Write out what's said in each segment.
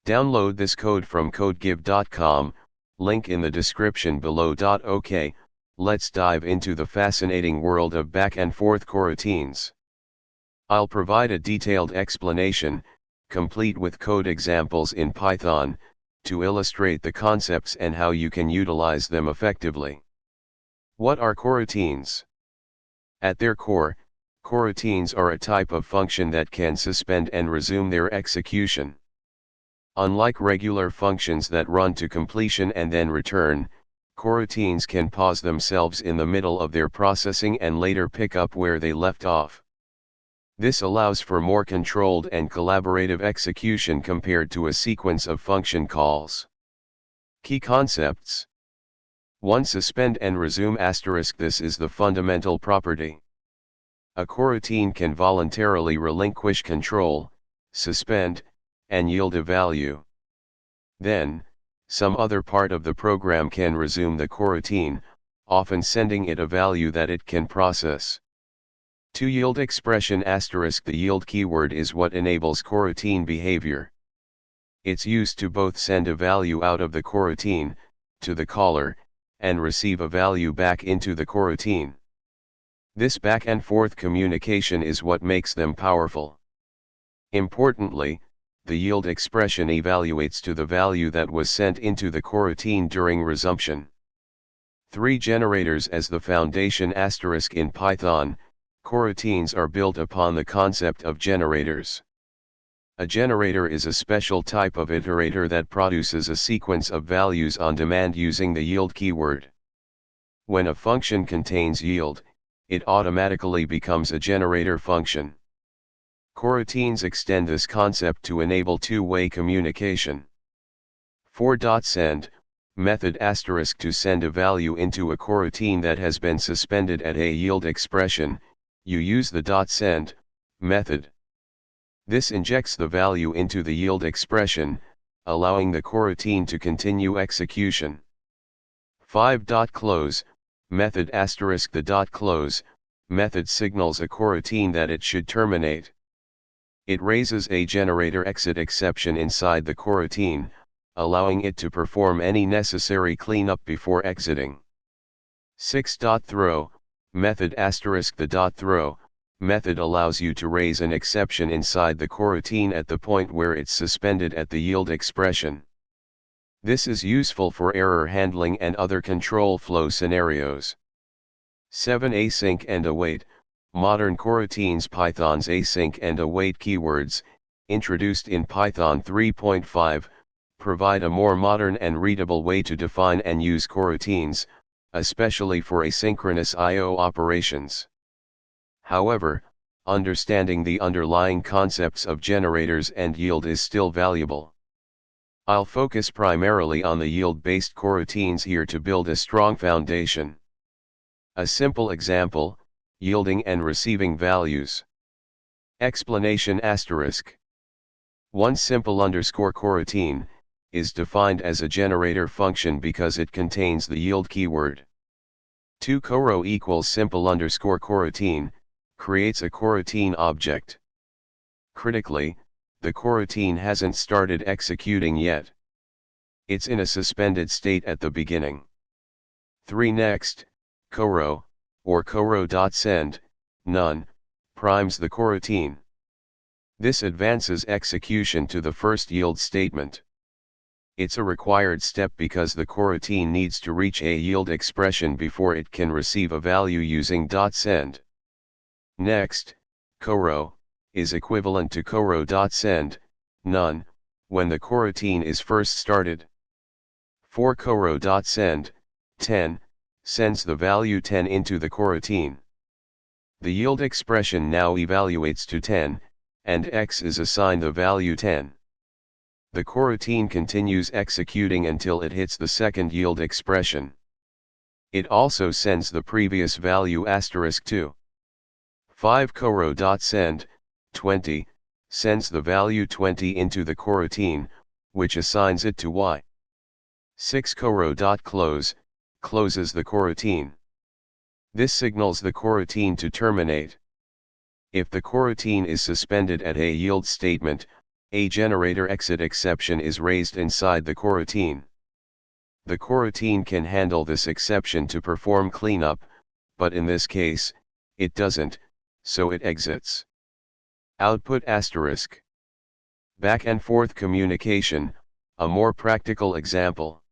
Download this code from codegive.com, link in the description below. OK, let's dive into the fascinating world of back and forth coroutines. I'll provide a detailed explanation, complete with code examples in Python, to illustrate the concepts and how you can utilize them effectively. What are coroutines? At their core, coroutines are a type of function that can suspend and resume their execution. Unlike regular functions that run to completion and then return, coroutines can pause themselves in the middle of their processing and later pick up where they left off. This allows for more controlled and collaborative execution compared to a sequence of function calls. Key concepts. 1. Suspend and resume *. This is the fundamental property. A coroutine can voluntarily relinquish control, suspend, and yield a value. Then, some other part of the program can resume the coroutine, often sending it a value that it can process. 2. Yield expression *. The yield keyword is what enables coroutine behavior. It's used to both send a value out of the coroutine, to the caller, and receive a value back into the coroutine. This back and forth communication is what makes them powerful. Importantly, the yield expression evaluates to the value that was sent into the coroutine during resumption. 3. Generators as the foundation *. In Python, coroutines are built upon the concept of generators. A generator is a special type of iterator that produces a sequence of values on demand using the yield keyword. When a function contains yield, it automatically becomes a generator function. Coroutines extend this concept to enable two-way communication. 4. Send method * to send a value into a coroutine that has been suspended at a yield expression, you use the .send method. This injects the value into the yield expression, allowing the coroutine to continue execution. 5. Close method *. The .close method signals a coroutine that it should terminate. It raises a generator exit exception inside the coroutine, allowing it to perform any necessary cleanup before exiting. 6. Throw method *. The .throw method allows you to raise an exception inside the coroutine at the point where it's suspended at the yield expression. This is useful for error handling and other control flow scenarios. 7. Async and await modern coroutines. Python's async and await keywords, introduced in Python 3.5, provide a more modern and readable way to define and use coroutines, especially for asynchronous I/O operations. However, understanding the underlying concepts of generators and yield is still valuable. I'll focus primarily on the yield-based coroutines here to build a strong foundation. A simple example: yielding and receiving values. Explanation *. One simple coroutine is defined as a generator function because it contains the yield keyword. 2. Coro equals simple coroutine creates a coroutine object. Critically, the coroutine hasn't started executing yet. It's in a suspended state at the beginning. 3. Next, coro, or coro.send, none, primes the coroutine. This advances execution to the first yield statement. It's a required step because the coroutine needs to reach a yield expression before it can receive a value using .send. Next, coro is equivalent to coro.send, none, when the coroutine is first started. 4. Coro.send, 10, sends the value 10 into the coroutine. The yield expression now evaluates to 10, and x is assigned the value 10. The coroutine continues executing until it hits the second yield expression. It also sends the previous value *2. 5. Coro.send, 20, sends the value 20 into the coroutine, which assigns it to y. 6. Coro.close, closes the coroutine. This signals the coroutine to terminate. If the coroutine is suspended at a yield statement, A generator exit exception is raised inside the coroutine. The coroutine can handle this exception to perform cleanup, but in this case, it doesn't, so it exits. Output asterisk. Back and forth communication, a more practical example.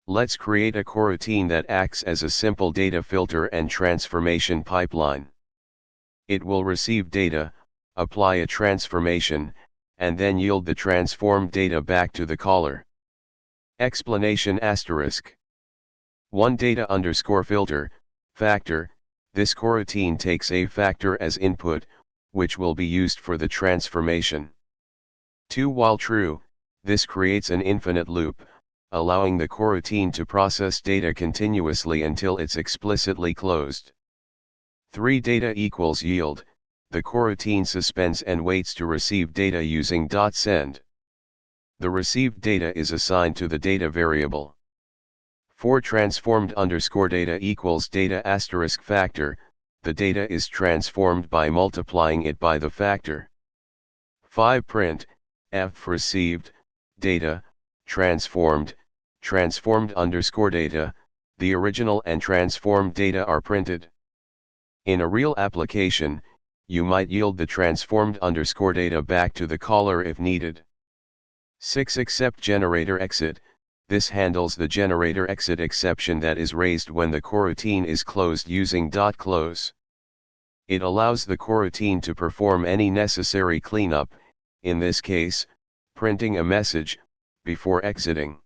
Let's create a coroutine that acts as a simple data filter and transformation pipeline. It will receive data, apply a transformation, and then yield the transformed data back to the caller. Explanation asterisk. 1 data underscore filter, factor. This coroutine takes a factor as input, which will be used for the transformation. 2 while true, this creates an infinite loop, allowing the coroutine to process data continuously until it's explicitly closed. 3 data equals yield, the coroutine suspends and waits to receive data using .send. The received data is assigned to the data variable. 4 transformed underscore data equals data asterisk factor, the data is transformed by multiplying it by the factor. 5 print, f received, data, transformed underscore data, the original and transformed data are printed. In a real application, you might yield the transformed underscore data back to the caller if needed. 6 accept generator exit, this handles the generator exit exception that is raised when the coroutine is closed using .close. It allows the coroutine to perform any necessary cleanup, in this case, printing a message, before exiting.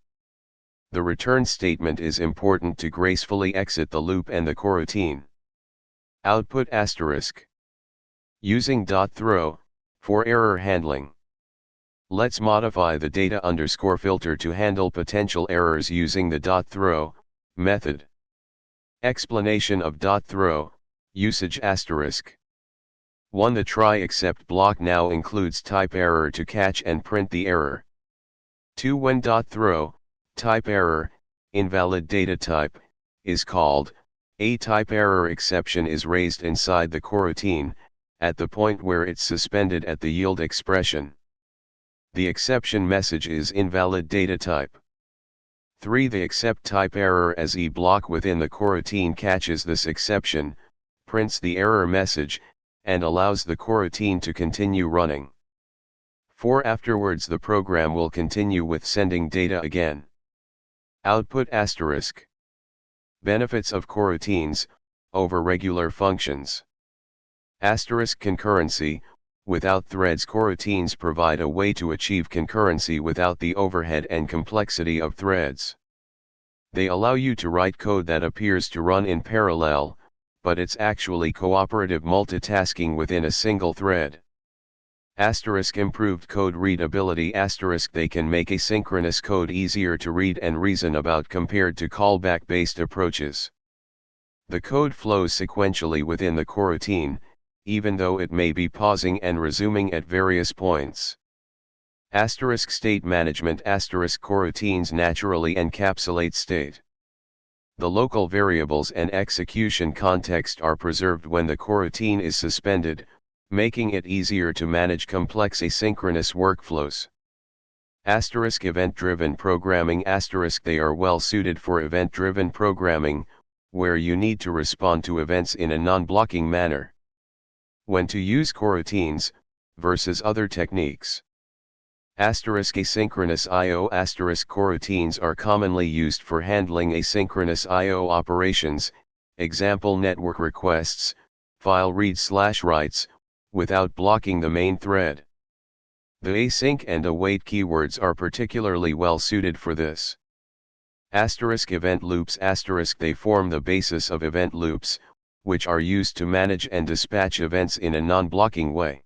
The return statement is important to gracefully exit the loop and the coroutine. Output asterisk. Using .throw, for error handling. Let's modify the data underscore filter to handle potential errors using the .throw method. Explanation of .throw, usage asterisk. 1. The try except block now includes type error to catch and print the error. 2. When .throw, type error, invalid data type, is called, a type error exception is raised inside the coroutine, at the point where it's suspended at the yield expression. The exception message is invalid data type. 3. The except type error as e block within the coroutine catches this exception, prints the error message, and allows the coroutine to continue running. 4. Afterwards the program will continue with sending data again. Output asterisk. Benefits of coroutines, over regular functions. Asterisk concurrency. Without threads, coroutines provide a way to achieve concurrency without the overhead and complexity of threads. They allow you to write code that appears to run in parallel, but it's actually cooperative multitasking within a single thread. Asterisk improved code readability. Asterisk they can make asynchronous code easier to read and reason about compared to callback-based approaches. The code flows sequentially within the coroutine, even though it may be pausing and resuming at various points. Asterisk state management. Asterisk coroutines naturally encapsulate state. The local variables and execution context are preserved when the coroutine is suspended, making it easier to manage complex asynchronous workflows. Asterisk event-driven programming. Asterisk they are well suited for event-driven programming, where you need to respond to events in a non-blocking manner. When to use coroutines, versus other techniques. Asterisk asynchronous I/O. Asterisk coroutines are commonly used for handling asynchronous I/O operations, example network requests, file reads/writes, without blocking the main thread. The async and await keywords are particularly well suited for this. Asterisk event loops. Asterisk they form the basis of event loops, which are used to manage and dispatch events in a non-blocking way.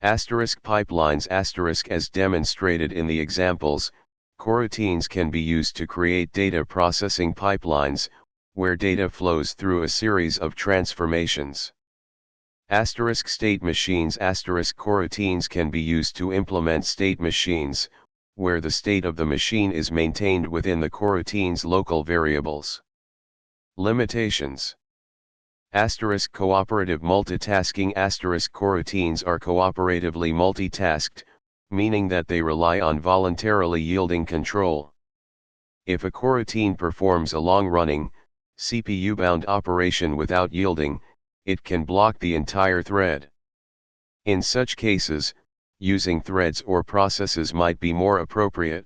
Asterisk pipelines. Asterisk as demonstrated in the examples, coroutines can be used to create data processing pipelines, where data flows through a series of transformations. Asterisk state machines. Asterisk coroutines can be used to implement state machines, where the state of the machine is maintained within the coroutine's local variables. Limitations. Asterisk cooperative multitasking. Asterisk coroutines are cooperatively multitasked, meaning that they rely on voluntarily yielding control. If a coroutine performs a long-running, CPU-bound operation without yielding, it can block the entire thread. In such cases, using threads or processes might be more appropriate.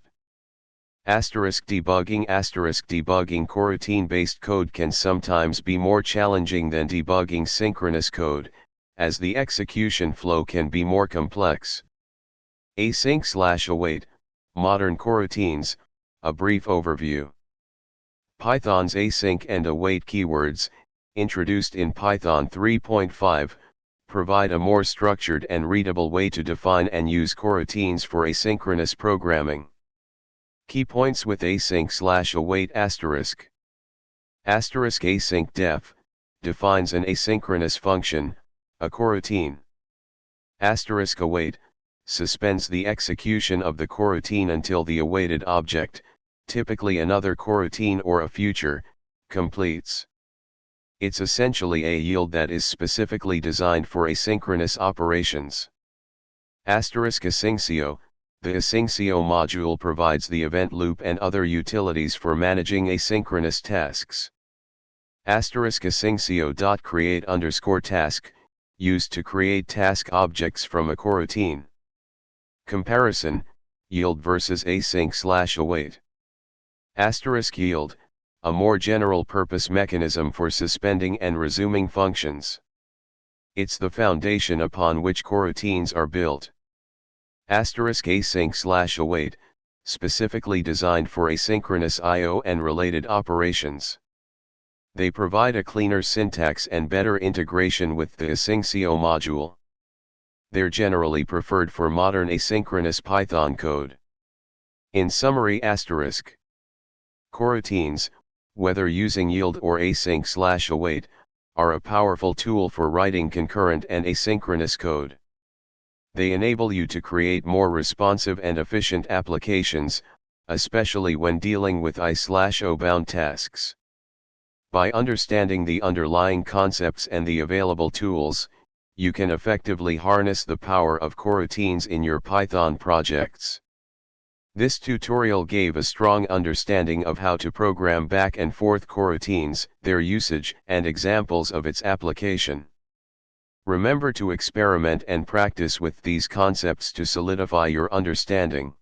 Debugging coroutine-based code can sometimes be more challenging than debugging synchronous code, as the execution flow can be more complex. Async/await, modern coroutines, a brief overview. Python's async and await keywords, introduced in Python 3.5, provide a more structured and readable way to define and use coroutines for asynchronous programming. Key points with async/await asterisk. Async def defines an asynchronous function, a coroutine. Await suspends the execution of the coroutine until the awaited object, typically another coroutine or a future, completes. It's essentially a yield that is specifically designed for asynchronous operations. Asyncio. The Asyncio module provides the event loop and other utilities for managing asynchronous tasks. Asyncio.create_task, used to create task objects from a coroutine. Comparison, yield versus async/await. Yield, a more general-purpose mechanism for suspending and resuming functions. It's the foundation upon which coroutines are built. Async/await, specifically designed for asynchronous I/O and related operations. They provide a cleaner syntax and better integration with the Asyncio module. They're generally preferred for modern asynchronous Python code. In summary, coroutines, whether using yield or async/await, are a powerful tool for writing concurrent and asynchronous code. They enable you to create more responsive and efficient applications, especially when dealing with I/O bound tasks. By understanding the underlying concepts and the available tools, you can effectively harness the power of coroutines in your Python projects. This tutorial gave a strong understanding of how to program back and forth coroutines, their usage, and examples of its application. Remember to experiment and practice with these concepts to solidify your understanding.